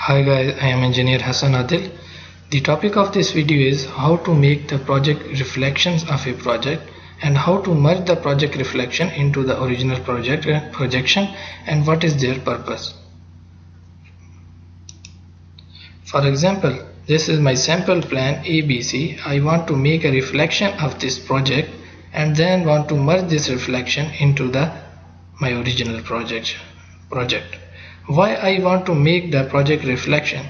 Hi guys, I am engineer Hassan Adil. The topic of this video is how to make the project reflections of a project and how to merge the project reflection into the original project projection and what is their purpose. For example, this is my sample plan ABC. I want to make a reflection of this project and then want to merge this reflection into my original project. Why I want to make the project reflection?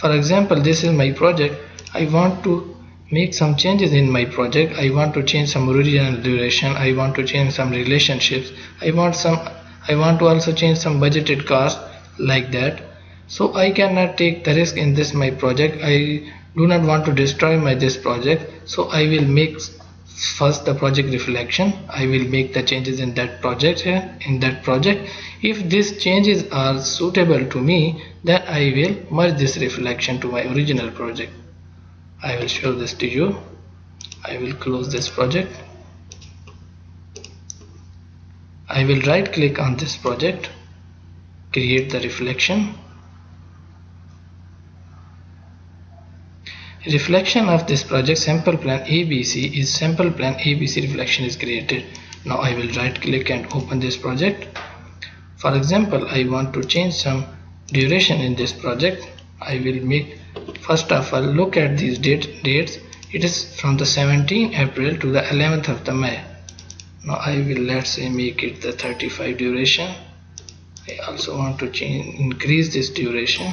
For example, this is my project. I want to make some changes in my project. I want to change some original duration. I want to change some relationships. I want to also change some budgeted cost like that. So I cannot take the risk in this my project. I do not want to destroy this project. So I will make first the project reflection. I will make the changes in that project here in that project. If these changes are suitable to me, then I will merge this reflection to my original project. I will show this to you. I will close this project. I will right click on this project, create the reflection. Reflection of this project sample plan ABC is sample plan ABC reflection is created. Now I will right click and open this project. For example, I want to change some duration in this project. I will make, first of all, look at these dates. It is from the 17th April to the 11th of the May. Now I will, let's say, make it the 35 duration. I also want to increase this duration,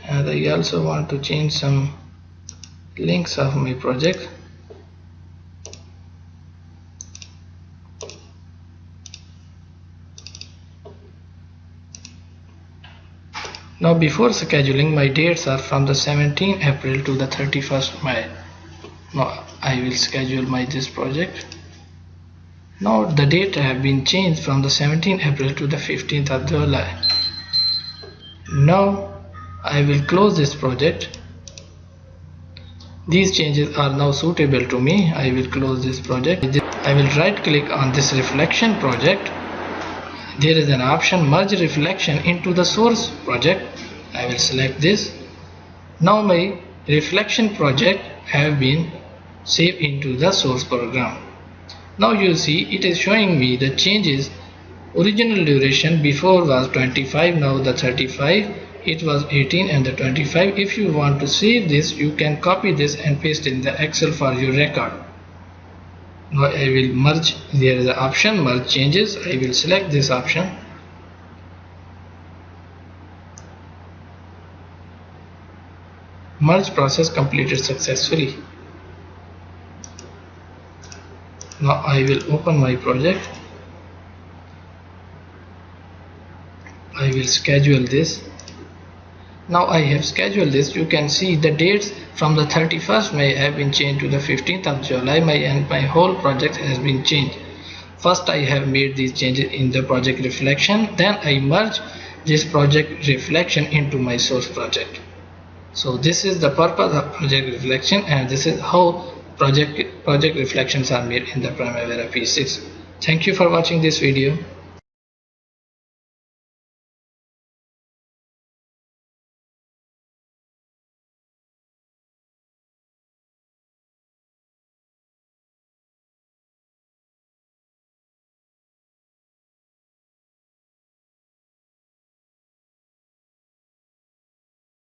and I also want to change some links of my project. Now before scheduling, my dates are from the 17th April to the 31st May. Now I will schedule this project. Now the date have been changed from the 17th April to the 15th of July. Now I will close this project. These changes are now suitable to me. I will close this project. I will right click on this reflection project. There is an option merge reflection into the source project. I will select this. Now my reflection project have been saved into the source program. Now you see it is showing me the changes. Original duration before was 25, now the 35, it was 18 and the 25. If you want to save this, you can copy this and paste in the Excel for your record. Now I will merge. There is an option merge changes. I will select this option. Merge process completed successfully. Now I will open my project. I will schedule this. Now I have scheduled this. You can see the dates from the 31st May have been changed to the 15th of July. And my whole project has been changed. First I have made these changes in the project reflection. Then I merge this project reflection into my source project. So this is the purpose of project reflection, and this is how project reflections are made in the Primavera P6. Thank you for watching this video.